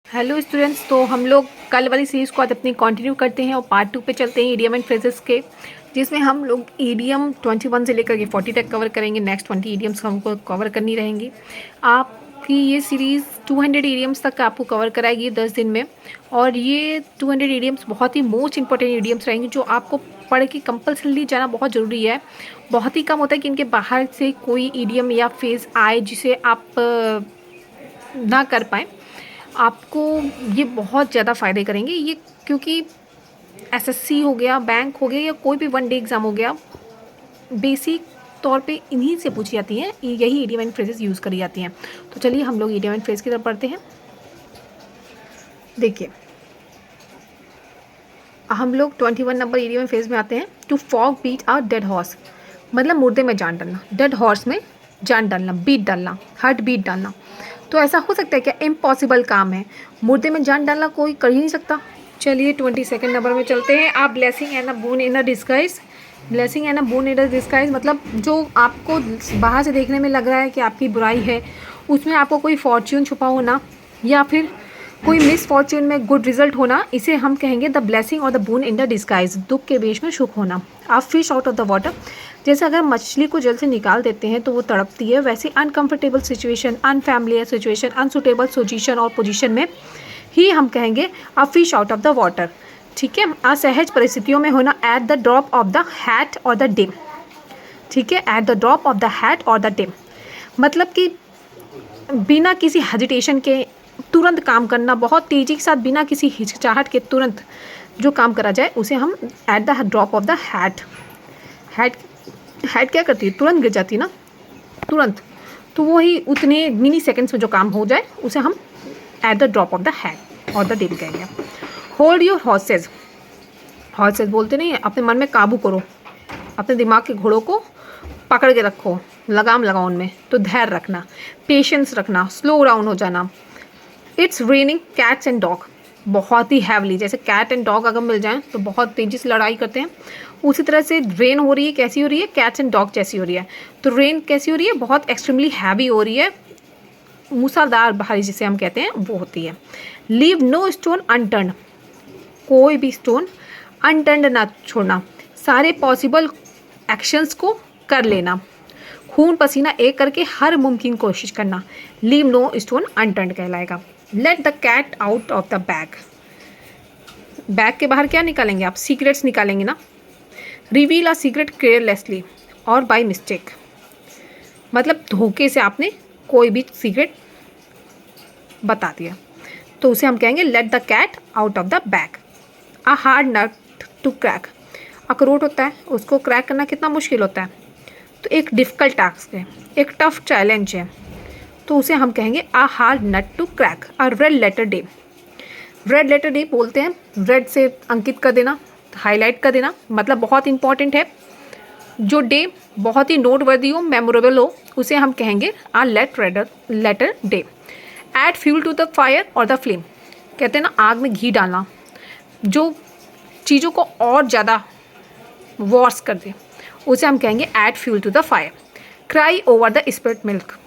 Hello students, तो हम लोग कल वाली सीरीज़ को आज अपनी कंटिन्यू करते हैं और पार्ट 2 पे चलते हैं ईडियम एंड फ्रेजेस के, जिसमें हम लोग ईडियम 21 से लेकर के 40 तक कवर करेंगे। नेक्स्ट 20 ईडियम्स हमको कवर करनी रहेंगी। आपकी ये सीरीज़ 200 ईडियम्स तक आपको कवर कराएगी 10 दिन में, और ये 200 ईडियम्स बहुत ही मोस्ट इंपॉर्टेंट ईडियम्स रहेंगी जो आपको पढ़ के कंपल्सरी जाना बहुत ज़रूरी है। बहुत ही कम होता है कि इनके बाहर से कोई ईडियम या फेज आए जिसे आप ना कर पाएँ। आपको ये बहुत ज़्यादा फ़ायदे करेंगे ये, क्योंकि एसएससी हो गया, बैंक हो गया, या कोई भी वन डे एग्ज़ाम हो गया, बेसिक तौर पे इन्हीं से पूछी जाती हैं, यही इडियम एंड फ्रेजेस यूज़ करी जाती हैं। तो चलिए हम लोग इडियम एंड फ्रेज की तरफ पढ़ते हैं। देखिए, हम लोग 21 नंबर इडियम एंड फ्रेज में आते हैं। To flog beat a dead horse, मतलब मुर्दे में जान डालना। डेड हॉर्स में जान डालना, बीट डालना, हार्ट बीट डालना। तो ऐसा हो सकता है क्या? इम्पॉसिबल काम है, मुर्दे में जान डालना कोई कर ही नहीं सकता। चलिए 22 नंबर में चलते हैं। आप blessing and a bone in a disguise. Blessing and a bone in a disguise मतलब जो आपको बाहर से देखने में लग रहा है कि आपकी बुराई है, उसमें आपको कोई फॉर्च्यून छुपा होना या फिर कोई मिस फॉर्च्यून में गुड रिजल्ट होना, इसे हम कहेंगे द ब्लेसिंग और the bone in the disguise. दुख के वेश में सुख होना। आप fish out of the water, जैसे अगर मछली को जल से निकाल देते हैं तो वो तड़पती है, वैसे uncomfortable situation, unfamiliar situation, unsuitable position और पोजीशन में ही हम कहेंगे a fish out of the water. ठीक है। असहज परिस्थितियों में होना at the drop of the hat और द डिम। ठीक है, at the drop of the hat और द डिम मतलब कि बिना किसी हेजिटेशन के तुरंत काम करना, बहुत तेज़ी के साथ, बिना किसी हिचकिचाहट के तुरंत जो काम करा जाए उसे हम at the drop of the hat. Hat hat क्या करती है? तुरंत गिर जाती है ना, तुरंत। तो वही उतने मिनी सेकेंड्स में जो काम हो जाए उसे हम at the drop of the hat और द डिम कहेंगे। Hold your horse's. हॉर्सेज बोलते नहीं है, अपने मन में काबू करो, अपने दिमाग के घोड़ों को पकड़ के रखो, लगाम लगाओ उनमें। तो धैर्य रखना, पेशेंस रखना, स्लो डाउन हो जाना। It's raining cats and dog, बहुत ही हैवली, जैसे कैट एंड डॉग अगर मिल जाएं तो बहुत तेज़ी से लड़ाई करते हैं, उसी तरह से रेन हो रही है। कैसी हो रही है? कैट्स एंड डॉग जैसी हो रही है। तो रेन कैसी हो रही है? बहुत एक्सट्रीमली हैवी हो रही है, मूसलाधार भारी जिसे हम कहते हैं वो होती है। लीव नो स्टोन अनटर्न, कोई भी स्टोन अनटर्न ना छोड़ना, सारे पॉसिबल एक्शंस को कर लेना, खून पसीना एक करके हर मुमकिन कोशिश करना। लीव नो स्टोन अनटर्न कहलाएगा। Let the cat out of the bag, bag के बाहर क्या निकालेंगे आप? सीक्रेट्स निकालेंगे ना। रिवील अ सीक्रेट केयरलेसली और बाय मिस्टेक, मतलब धोखे से आपने कोई भी सीक्रेट बता दिया, तो उसे हम कहेंगे let the cat out of the bag. A hard nut to crack, अखरोट होता है, उसको क्रैक करना कितना मुश्किल होता है, तो एक डिफ़िकल्ट टास्क है, एक टफ चैलेंज है, तो उसे हम कहेंगे a hard nut to crack. A red letter day, red letter day बोलते हैं रेड से अंकित कर देना, हाईलाइट कर देना, मतलब बहुत इंपॉर्टेंट है। जो डे बहुत ही नोटवर्दी हो, मेमोरेबल हो, उसे हम कहेंगे a letter day. Add fuel to the fire और द फ्लेम, कहते हैं ना आग में घी डालना, जो चीज़ों को और ज़्यादा वॉर्स कर दे, उसे हम कहेंगे add fuel to the fire. Cry over the spilled milk,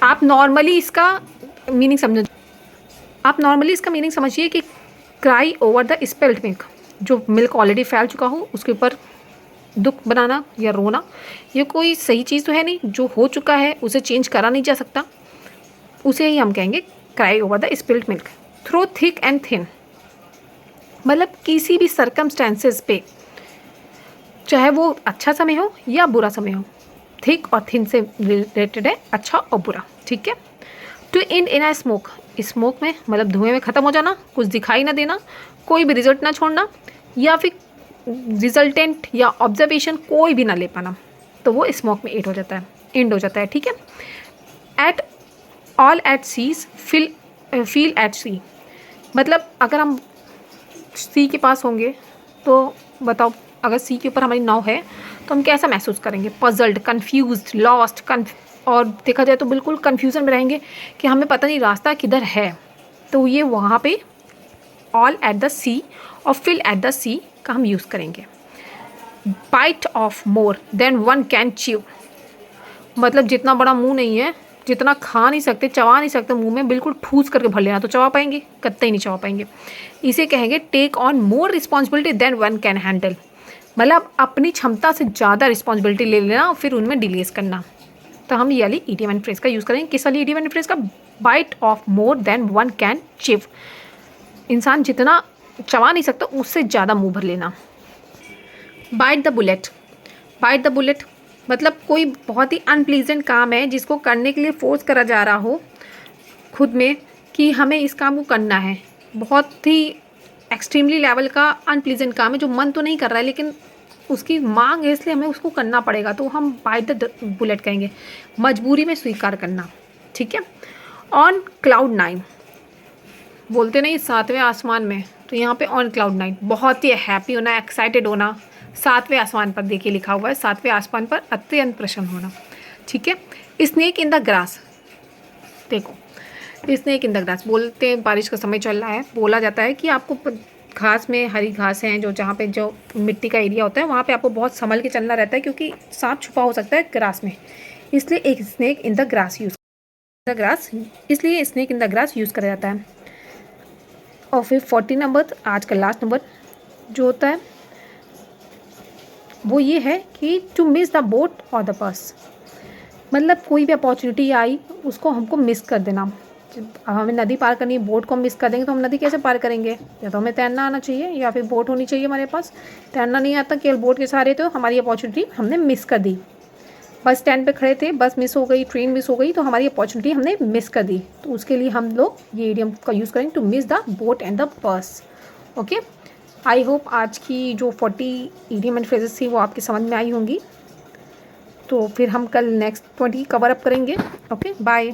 आप नॉर्मली इसका मीनिंग समझ समझिए कि cry over the spilled milk, जो मिल्क ऑलरेडी फैल चुका हो उसके ऊपर दुख बनाना या रोना, ये कोई सही चीज़ तो है नहीं। जो हो चुका है उसे चेंज करा नहीं जा सकता, उसे ही हम कहेंगे cry over the spilled milk. Through thick and thin, मतलब किसी भी सर्कमस्टेंसेस पे, चाहे वो अच्छा समय हो या बुरा समय हो, थिक और थिन से रिलेटेड है अच्छा और बुरा। ठीक है। To end in a smoke, smoke में मतलब धुएं में ख़त्म हो जाना, कुछ दिखाई ना देना, कोई भी रिजल्ट ना छोड़ना, या फिर रिजल्टेंट या ऑब्जर्वेशन कोई भी ना ले पाना, तो वो स्मोक में एंड हो जाता है। ठीक है। At all at seas feel at sea, मतलब अगर हम सी के पास होंगे तो बताओ, अगर सी के ऊपर हमारी नाव है तो हम कैसा महसूस करेंगे? पजल्ड, कन्फ्यूज्ड, लॉस्ट, और देखा जाए तो बिल्कुल कन्फ्यूज़न में रहेंगे कि हमें पता नहीं रास्ता किधर है। तो ये वहाँ पे ऑल एट द सी और फिल एट द सी का हम यूज़ करेंगे। Bite off more than one can chew, मतलब जितना बड़ा मुंह नहीं है जितना खा नहीं सकते, चबा नहीं सकते मुंह में, बिल्कुल ठूस करके भर लेना। तो चबा पाएंगे? कतई नहीं चबा पाएंगे। इसे कहेंगे take on more responsibility than one can handle, मतलब अपनी क्षमता से ज़्यादा रिस्पॉन्सिबिलिटी ले लेना और फिर उनमें डिलेस करना। तो हम ये वाली इडियम एंड फ्रेज का यूज़ करेंगे। किस वाली इडियम एंड फ्रेज का? Bite off more than one can chew, इंसान जितना चबा नहीं सकता उससे ज़्यादा मुंह भर लेना। Bite the bullet, bite the bullet मतलब कोई बहुत ही अनप्लीजेंट काम है जिसको करने के लिए फोर्स करा जा रहा हो खुद में कि हमें इस काम को करना है, बहुत ही एक्सट्रीमली लेवल का अनप्लीजेंट काम है जो मन तो नहीं कर रहा है लेकिन उसकी मांग है इसलिए हमें उसको करना पड़ेगा, तो हम बाइट द बुलेट कहेंगे, मजबूरी में स्वीकार करना। ठीक है। ऑन क्लाउड 9, बोलते नहीं 7वें आसमान में, तो यहाँ पे ऑन क्लाउड 9 बहुत ही हैप्पी होना, एक्साइटेड होना। 7वें आसमान पर देखिए लिखा हुआ है, 7वें आसमान पर अत्यंत प्रसन्न होना। ठीक है। स्नेक इन द ग्रास, देखो स्नेक इन द ग्रास बोलते हैं, बारिश का समय चल रहा है, बोला जाता है कि आपको घास में, हरी घास हैं जो जहाँ पे जो मिट्टी का एरिया होता है वहाँ पे आपको बहुत संभल के चलना रहता है क्योंकि सांप छुपा हो सकता है ग्रास में, इसलिए एक snake in the grass use, the grass, इसलिए snake in the grass use करा जाता है। और फिर 40 नंबर, आज का लास्ट नंबर जो होता है वो ये है कि टू मिस द बोट और द बस, मतलब कोई भी अपॉर्चुनिटी आई उसको हमको मिस कर देना। अब हमें नदी पार करनी है, बोट को हम मिस कर देंगे तो हम नदी कैसे पार करेंगे? या तो हमें तैरना आना चाहिए या फिर बोट होनी चाहिए हमारे पास। तैरना नहीं आता, केवल बोट के सहारे, तो हमारी अपॉर्चुनिटी हमने मिस कर दी। बस स्टैंड पे खड़े थे, बस मिस हो गई, ट्रेन मिस हो गई, तो हमारी अपॉर्चुनिटी हमने मिस कर दी। तो उसके लिए हम लोग ये इडियम का यूज़ करेंगे, to miss the boat and the bus. Okay, I hope आज की जो 40 इडियम एंड फ्रेजेस थी वो आपके समझ में आई होंगी। तो फिर हम कल नेक्स्ट 20 कवर अप करेंगे। Okay, bye.